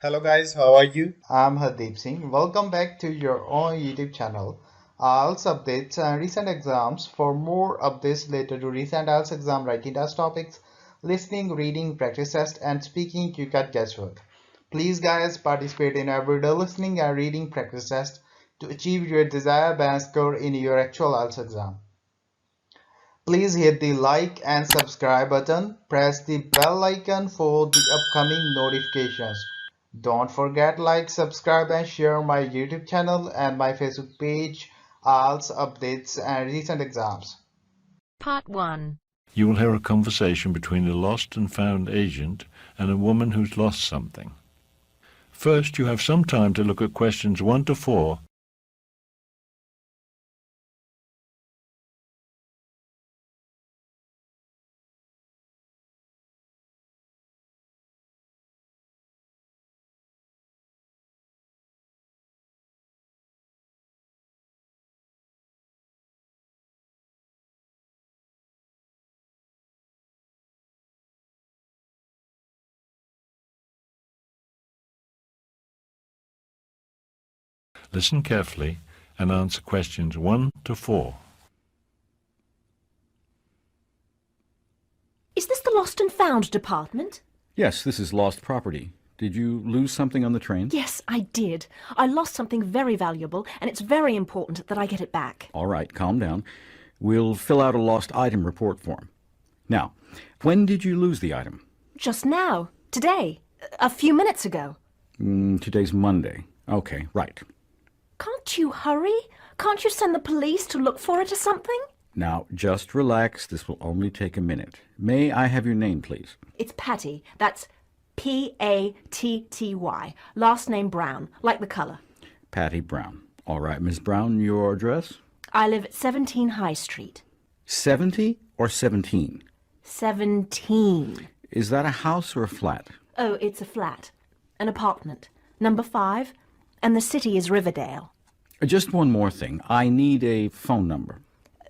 Hello guys, how are you? I'm Hardeep Singh. Welcome back to your own YouTube channel. IELTS updates and recent exams. For more updates related to recent IELTS exam writing test topics, listening, reading, practice test, and speaking, you got guesswork. Please guys participate in everyday listening and reading practice test to achieve your desired band score in your actual IELTS exam. Please hit the like and subscribe button. Press the bell icon for the upcoming notifications. Don't forget like, subscribe and share my YouTube channel and my Facebook page, IELTS updates and recent exams. Part 1. You will hear a conversation between a lost and found agent and a woman who's lost something. First, you have some time to look at questions 1 to 4. Listen carefully and answer questions 1 to 4. Is this the lost and found department? Yes, this is lost property. Did you lose something on the train? Yes, I did. I lost something very valuable, and it's very important that I get it back. All right, calm down. We'll fill out a lost item report form. Now, when did you lose the item? Just now. Today. A few minutes ago. Today's Monday. Okay, right. Can't you hurry? Can't you send the police to look for it or something? Now, just relax. This will only take a minute. May I have your name, please? It's Patty. That's Patty. Last name Brown, like the colour. Patty Brown. All right, Miss Brown, your address? I live at 17 High Street. 70 or 17? 17. Is that a house or a flat? Oh, it's a flat. An apartment. Number 5. And the city is Riverdale. Just one more thing. I need a phone number.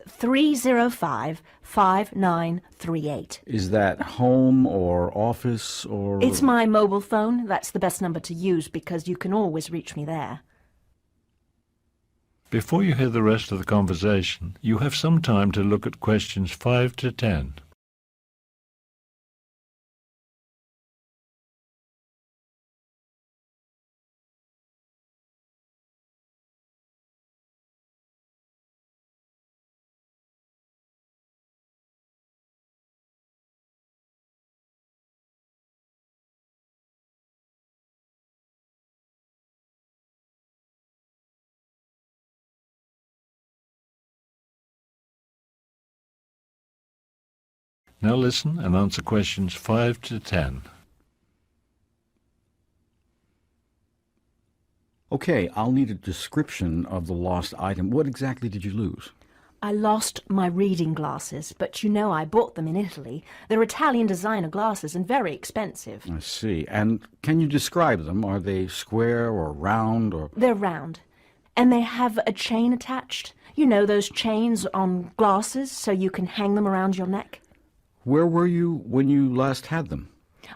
305-5938. Is that home or office or... It's my mobile phone. That's the best number to use because you can always reach me there. Before you hear the rest of the conversation, you have some time to look at questions 5 to 10. Now listen and answer questions 5 to 10. Okay, I'll need a description of the lost item. What exactly did you lose? I lost my reading glasses, but you know I bought them in Italy. They're Italian designer glasses and very expensive. I see. And can you describe them? Are they square or round or... They're round. And they have a chain attached. You know, those chains on glasses so you can hang them around your neck. Where were you when you last had them?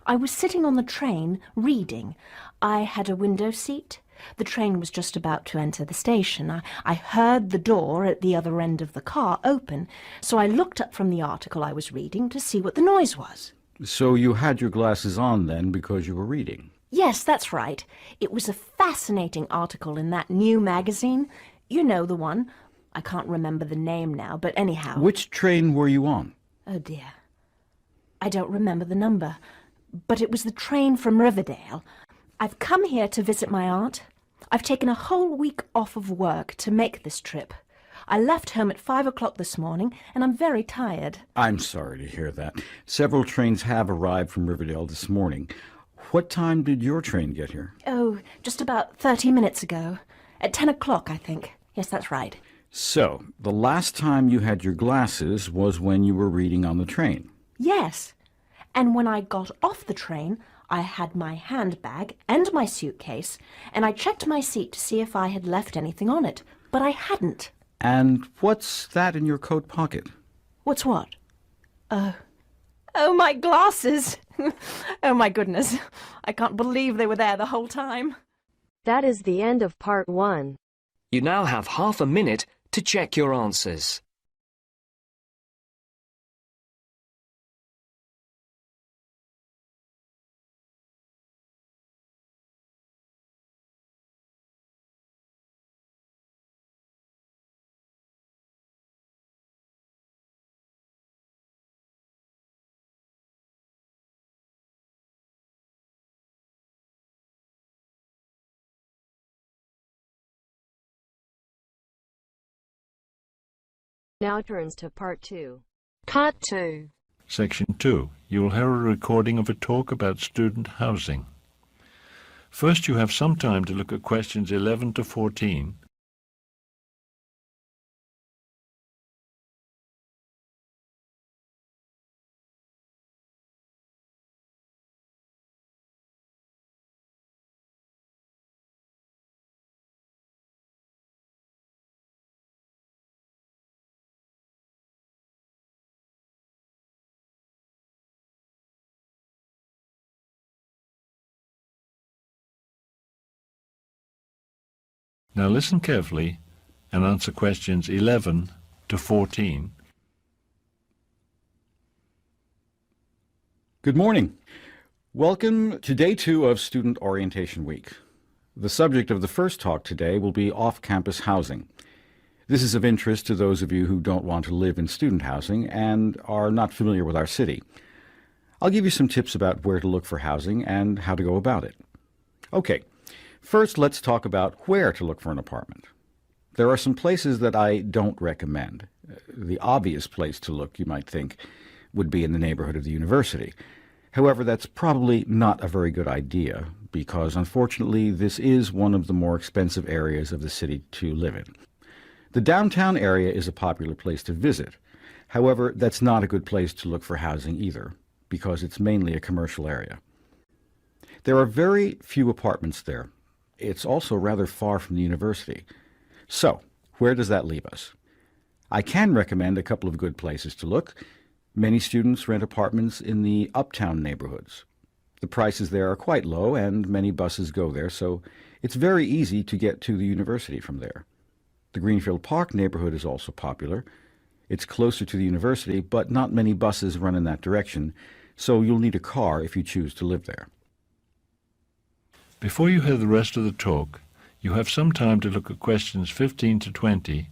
I was sitting on the train, reading. I had a window seat. The train was just about to enter the station. I heard the door at the other end of the car open, so I looked up from the article I was reading to see what the noise was. So you had your glasses on then because you were reading? Yes, that's right. It was a fascinating article in that new magazine. You know the one. I can't remember the name now, but anyhow. Which train were you on? Oh, dear. I don't remember the number, but it was the train from Riverdale. I've come here to visit my aunt. I've taken a whole week off of work to make this trip. I left home at 5 o'clock this morning, and I'm very tired. I'm sorry to hear that. Several trains have arrived from Riverdale this morning. What time did your train get here? Oh, just about 30 minutes ago. At 10 o'clock, I think. Yes, that's right. So, the last time you had your glasses was when you were reading on the train? Yes. And when I got off the train, I had my handbag and my suitcase, and I checked my seat to see if I had left anything on it, but I hadn't. And what's that in your coat pocket? What's what? Oh, my glasses! Oh my goodness, I can't believe they were there the whole time. That is the end of part 1. You now have half a minute to check your answers. Now turns to part 2. Part 2. Section 2. You will hear a recording of a talk about student housing. First, you have some time to look at questions 11 to 14. Now listen carefully and answer questions 11 to 14. Good morning. Welcome to Day 2 of Student Orientation Week. The subject of the first talk today will be off-campus housing. This is of interest to those of you who don't want to live in student housing and are not familiar with our city. I'll give you some tips about where to look for housing and how to go about it. Okay, first let's talk about where to look for an apartment. There are some places that I don't recommend. The obvious place to look, you might think, would be in the neighborhood of the university. However, that's probably not a very good idea because, unfortunately, this is one of the more expensive areas of the city to live in. The downtown area is a popular place to visit. However, that's not a good place to look for housing either because it's mainly a commercial area. There are very few apartments there. It's also rather far from the university. So, where does that leave us? I can recommend a couple of good places to look. Many students rent apartments in the uptown neighborhoods. The prices there are quite low and many buses go there, so it's very easy to get to the university from there. The Greenfield Park neighborhood is also popular. It's closer to the university, but not many buses run in that direction, so you'll need a car if you choose to live there. Before you hear the rest of the talk, you have some time to look at questions 15 to 20.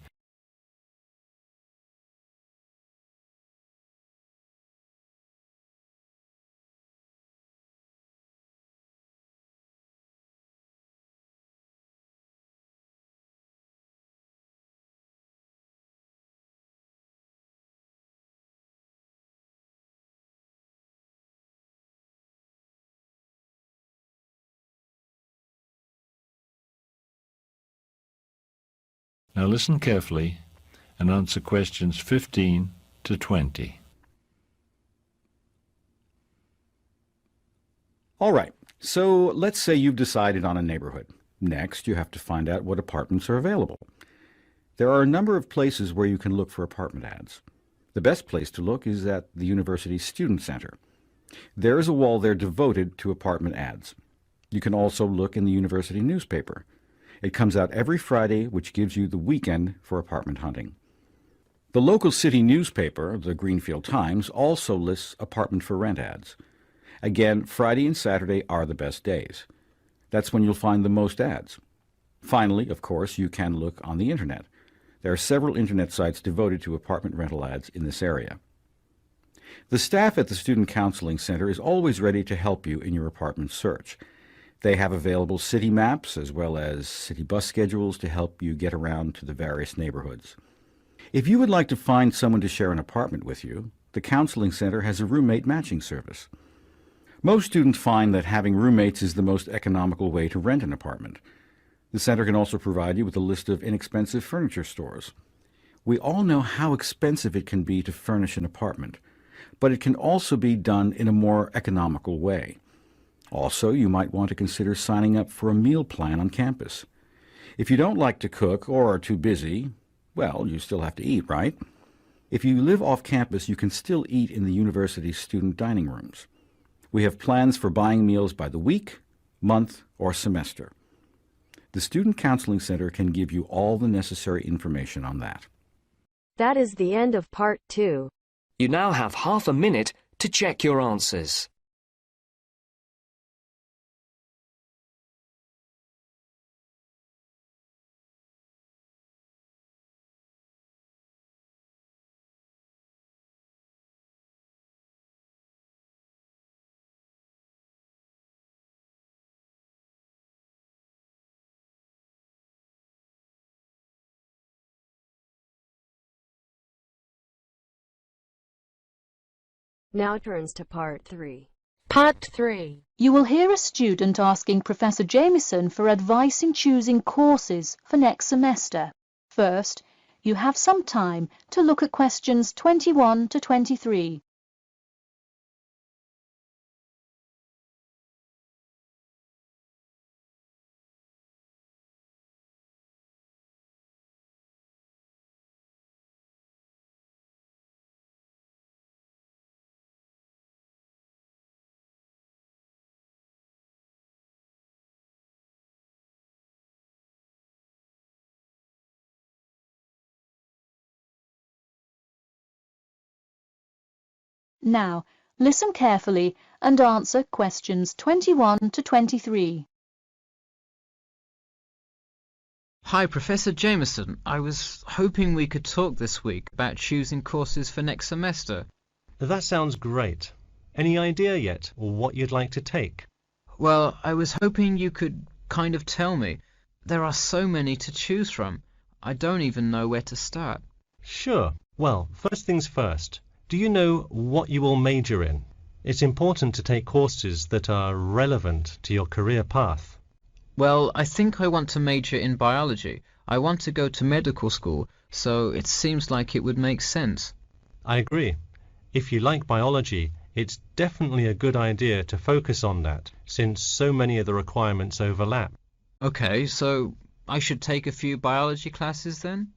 Now listen carefully and answer questions 15 to 20. All right, so let's say you've decided on a neighborhood. Next, you have to find out what apartments are available. There are a number of places where you can look for apartment ads. The best place to look is at the university's student center. There is a wall there devoted to apartment ads. You can also look in the university newspaper. It comes out every Friday, which gives you the weekend for apartment hunting. The local city newspaper, the Greenfield Times, also lists apartment for rent ads. Again, Friday and Saturday are the best days. That's when you'll find the most ads. Finally, of course, you can look on the internet. There are several internet sites devoted to apartment rental ads in this area. The staff at the Student Counseling Center is always ready to help you in your apartment search. They have available city maps as well as city bus schedules to help you get around to the various neighborhoods. If you would like to find someone to share an apartment with you, the Counseling Center has a roommate matching service. Most students find that having roommates is the most economical way to rent an apartment. The center can also provide you with a list of inexpensive furniture stores. We all know how expensive it can be to furnish an apartment, but it can also be done in a more economical way. Also, you might want to consider signing up for a meal plan on campus. If you don't like to cook or are too busy, well, you still have to eat, right? If you live off campus, you can still eat in the university's student dining rooms. We have plans for buying meals by the week, month, or semester. The Student Counseling Center can give you all the necessary information on that. That is the end of Part 2. You now have half a minute to check your answers. Now turns to Part 3. Part 3. You will hear a student asking Professor Jameson for advice in choosing courses for next semester. First, you have some time to look at questions 21 to 23. Now, listen carefully and answer questions 21 to 23. Hi, Professor Jameson. I was hoping we could talk this week about choosing courses for next semester. That sounds great. Any idea yet, or what you'd like to take? Well, I was hoping you could kind of tell me. There are so many to choose from. I don't even know where to start. Sure. Well, first things first. Do you know what you will major in? It's important to take courses that are relevant to your career path. Well, I think I want to major in biology. I want to go to medical school, so it seems like it would make sense. I agree. If you like biology, it's definitely a good idea to focus on that, since so many of the requirements overlap. Okay, so I should take a few biology classes then?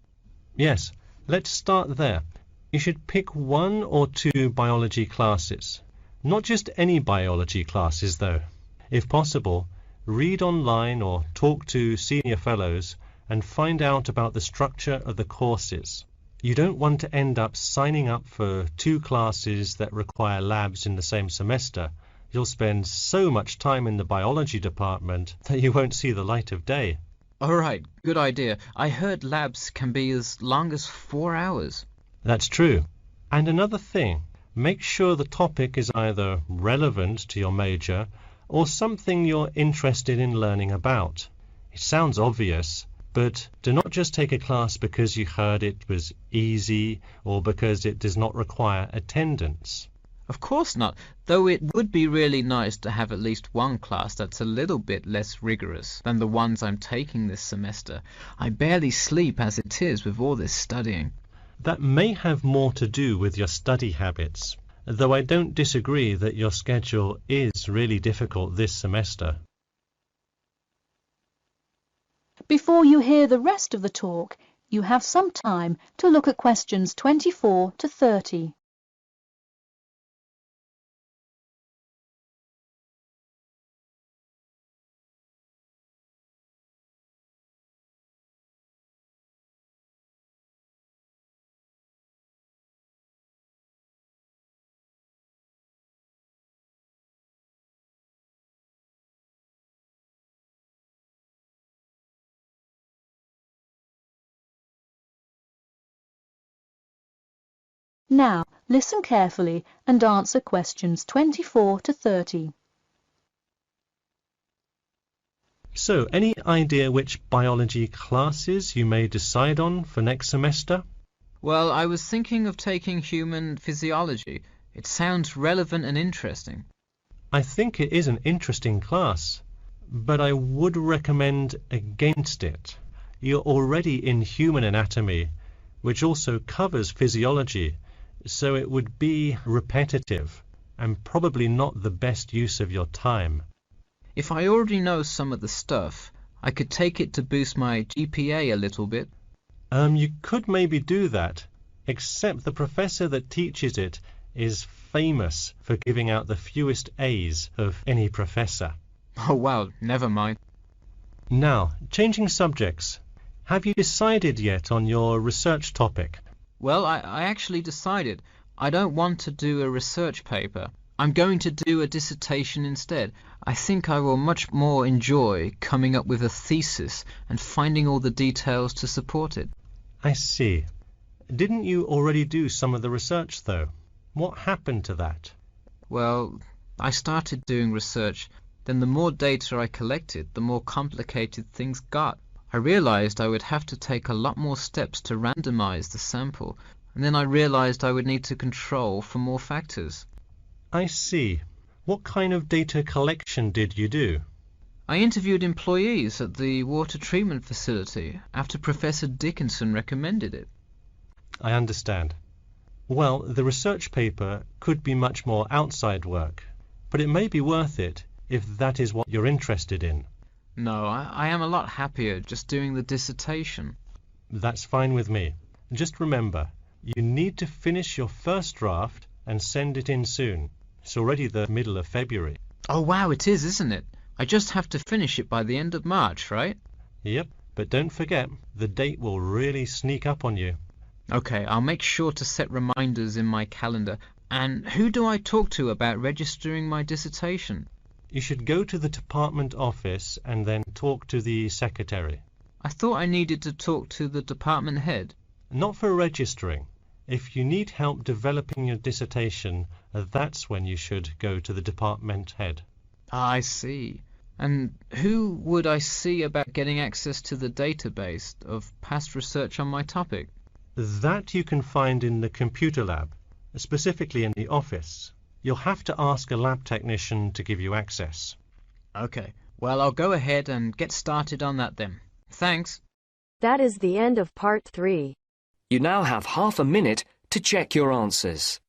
Yes, let's start there. You should pick 1 or 2 biology classes. Not just any biology classes, though. If possible, read online or talk to senior fellows and find out about the structure of the courses. You don't want to end up signing up for 2 classes that require labs in the same semester. You'll spend so much time in the biology department that you won't see the light of day. All right, good idea. I heard labs can be as long as 4 hours. That's true. And another thing, make sure the topic is either relevant to your major or something you're interested in learning about. It sounds obvious, but do not just take a class because you heard it was easy or because it does not require attendance. Of course not, though it would be really nice to have at least one class that's a little bit less rigorous than the ones I'm taking this semester. I barely sleep as it is with all this studying. That may have more to do with your study habits, though I don't disagree that your schedule is really difficult this semester. Before you hear the rest of the talk, you have some time to look at questions 24 to 30. Now, listen carefully and answer questions 24 to 30. So, any idea which biology classes you may decide on for next semester? Well, I was thinking of taking human physiology. It sounds relevant and interesting. I think it is an interesting class, but I would recommend against it. You're already in human anatomy, which also covers physiology, so it would be repetitive and probably not the best use of your time. If I already know some of the stuff, I could take it to boost my GPA a little bit. You could maybe do that, except the professor that teaches it is famous for giving out the fewest A's of any professor. Oh well, never mind. Now, changing subjects. Have you decided yet on your research topic? Well, I actually decided. I don't want to do a research paper. I'm going to do a dissertation instead. I think I will much more enjoy coming up with a thesis and finding all the details to support it. I see. Didn't you already do some of the research, though? What happened to that? Well, I started doing research. Then the more data I collected, the more complicated things got. I realized I would have to take a lot more steps to randomize the sample, and then I realized I would need to control for more factors. I see. What kind of data collection did you do? I interviewed employees at the water treatment facility after Professor Dickinson recommended it. I understand. Well, the research paper could be much more outside work, but it may be worth it if that is what you're interested in. No, I am a lot happier just doing the dissertation. That's fine with me. Just remember, you need to finish your first draft and send it in soon. It's already the middle of February. Oh wow, it is, isn't it? I just have to finish it by the end of March, right? Yep, but don't forget, the date will really sneak up on you. Okay, I'll make sure to set reminders in my calendar. And who do I talk to about registering my dissertation? You should go to the department office and then talk to the secretary. I thought I needed to talk to the department head. Not for registering. If you need help developing your dissertation, that's when you should go to the department head. Ah, I see. And who would I see about getting access to the database of past research on my topic? That you can find in the computer lab, specifically in the office. You'll have to ask a lab technician to give you access. Okay, well, I'll go ahead and get started on that then. Thanks. That is the end of part 3. You now have half a minute to check your answers.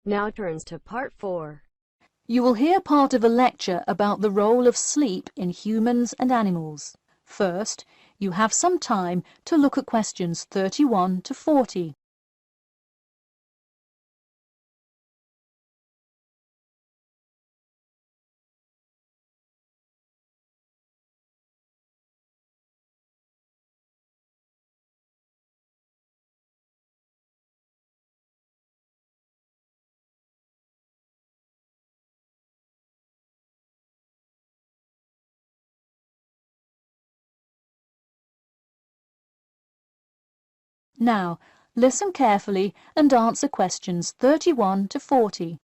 Now turns to part 4. You will hear part of a lecture about the role of sleep in humans and animals. First, you have some time to look at questions 31 to 40. Now, listen carefully and answer questions 31 to 40.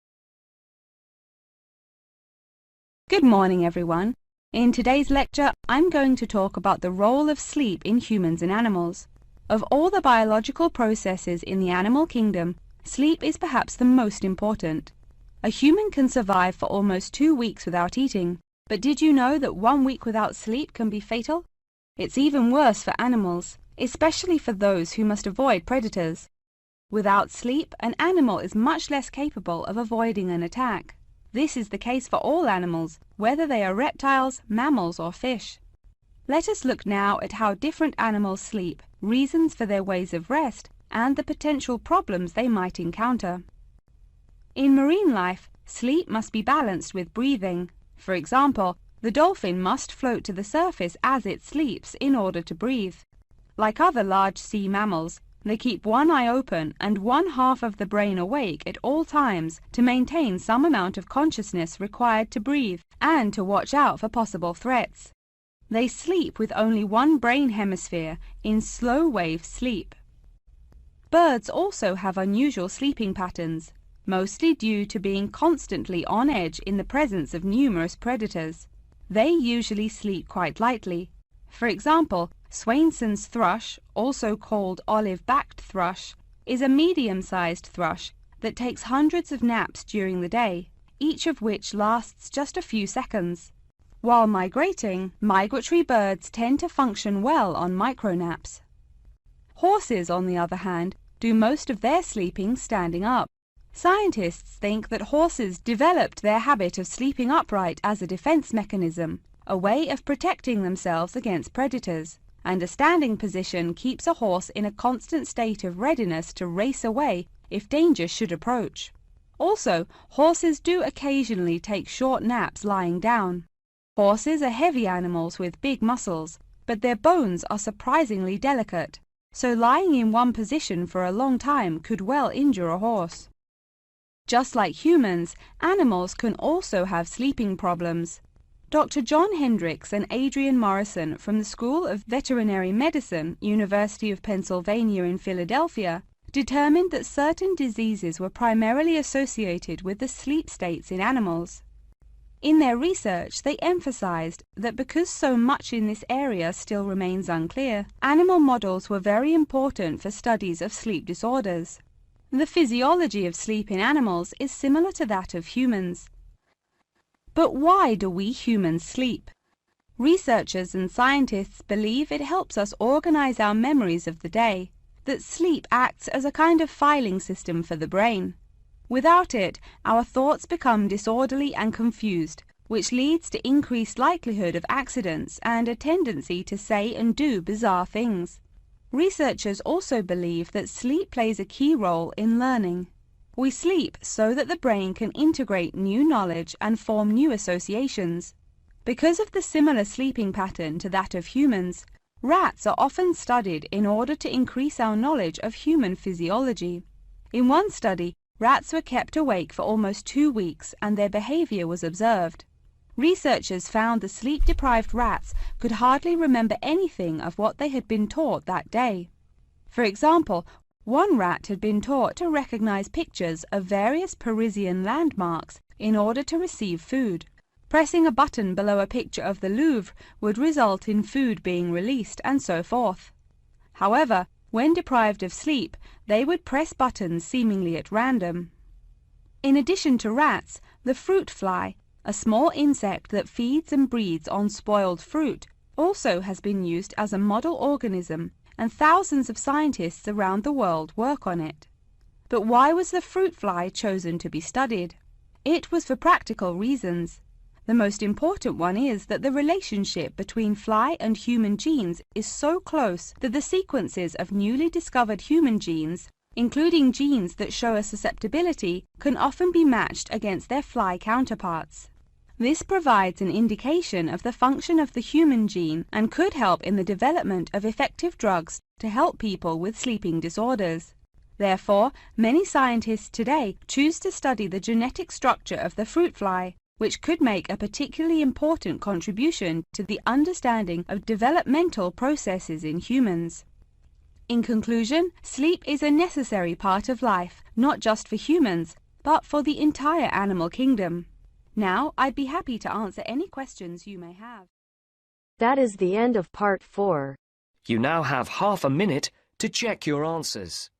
Good morning, everyone. In today's lecture, I'm going to talk about the role of sleep in humans and animals. Of all the biological processes in the animal kingdom, sleep is perhaps the most important. A human can survive for almost 2 weeks without eating, but did you know that 1 week without sleep can be fatal? It's even worse for animals, especially for those who must avoid predators. Without sleep, an animal is much less capable of avoiding an attack. This is the case for all animals, whether they are reptiles, mammals or fish. Let us look now at how different animals sleep, reasons for their ways of rest, and the potential problems they might encounter. In marine life, sleep must be balanced with breathing. For example, the dolphin must float to the surface as it sleeps in order to breathe. Like other large sea mammals, they keep one eye open and one half of the brain awake at all times to maintain some amount of consciousness required to breathe and to watch out for possible threats. They sleep with only one brain hemisphere in slow wave sleep. Birds also have unusual sleeping patterns, mostly due to being constantly on edge in the presence of numerous predators. They usually sleep quite lightly. For example, Swainson's thrush, also called olive-backed thrush, is a medium-sized thrush that takes hundreds of naps during the day, each of which lasts just a few seconds. While migrating, migratory birds tend to function well on micronaps. Horses, on the other hand, do most of their sleeping standing up. Scientists think that horses developed their habit of sleeping upright as a defense mechanism, a way of protecting themselves against predators, and a standing position keeps a horse in a constant state of readiness to race away if danger should approach. Also, horses do occasionally take short naps lying down. Horses are heavy animals with big muscles, but their bones are surprisingly delicate, so lying in one position for a long time could well injure a horse. Just like humans, animals can also have sleeping problems. Dr. John Hendricks and Adrian Morrison from the School of Veterinary Medicine, University of Pennsylvania in Philadelphia, determined that certain diseases were primarily associated with the sleep states in animals. In their research, they emphasized that because so much in this area still remains unclear, animal models were very important for studies of sleep disorders. The physiology of sleep in animals is similar to that of humans. But why do we humans sleep? Researchers and scientists believe it helps us organize our memories of the day, that sleep acts as a kind of filing system for the brain. Without it, our thoughts become disorderly and confused, which leads to increased likelihood of accidents and a tendency to say and do bizarre things. Researchers also believe that sleep plays a key role in learning. We sleep so that the brain can integrate new knowledge and form new associations. Because of the similar sleeping pattern to that of humans, rats are often studied in order to increase our knowledge of human physiology. In one study, rats were kept awake for almost 2 weeks and their behavior was observed. Researchers found the sleep-deprived rats could hardly remember anything of what they had been taught that day. For example, one rat had been taught to recognize pictures of various Parisian landmarks in order to receive food. Pressing a button below a picture of the Louvre would result in food being released, and so forth. However, when deprived of sleep, they would press buttons seemingly at random. In addition to rats, the fruit fly, a small insect that feeds and breeds on spoiled fruit, also has been used as a model organism, and thousands of scientists around the world work on it. But why was the fruit fly chosen to be studied? It was for practical reasons. The most important one is that the relationship between fly and human genes is so close that the sequences of newly discovered human genes, including genes that show a susceptibility, can often be matched against their fly counterparts. This provides an indication of the function of the human gene and could help in the development of effective drugs to help people with sleeping disorders. Therefore, many scientists today choose to study the genetic structure of the fruit fly, which could make a particularly important contribution to the understanding of developmental processes in humans. In conclusion, sleep is a necessary part of life, not just for humans, but for the entire animal kingdom. Now, I'd be happy to answer any questions you may have. That is the end of part 4. You now have half a minute to check your answers.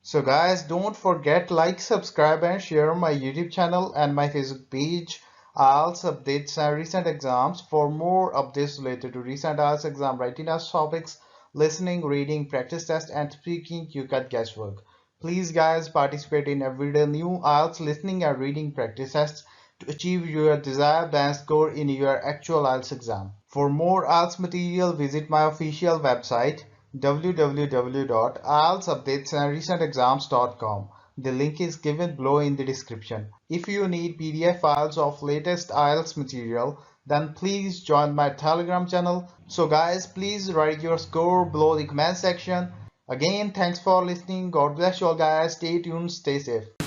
So guys, don't forget like, subscribe and share my YouTube channel and my Facebook page, IELTS updates and recent exams. For more updates related to recent IELTS exam writing test topics, listening, reading, practice test and speaking, you got guesswork. Please guys, participate in everyday new IELTS listening and reading practice tests to achieve your desired band score in your actual IELTS exam. For more IELTS material, visit my official website www.ieltsupdatesandrecentexams.com. The link is given below in the description. If you need PDF files of latest IELTS material, then please join my Telegram channel. So guys, please write your score below the comment section. Again, thanks for listening. God bless you all guys. Stay tuned, stay safe.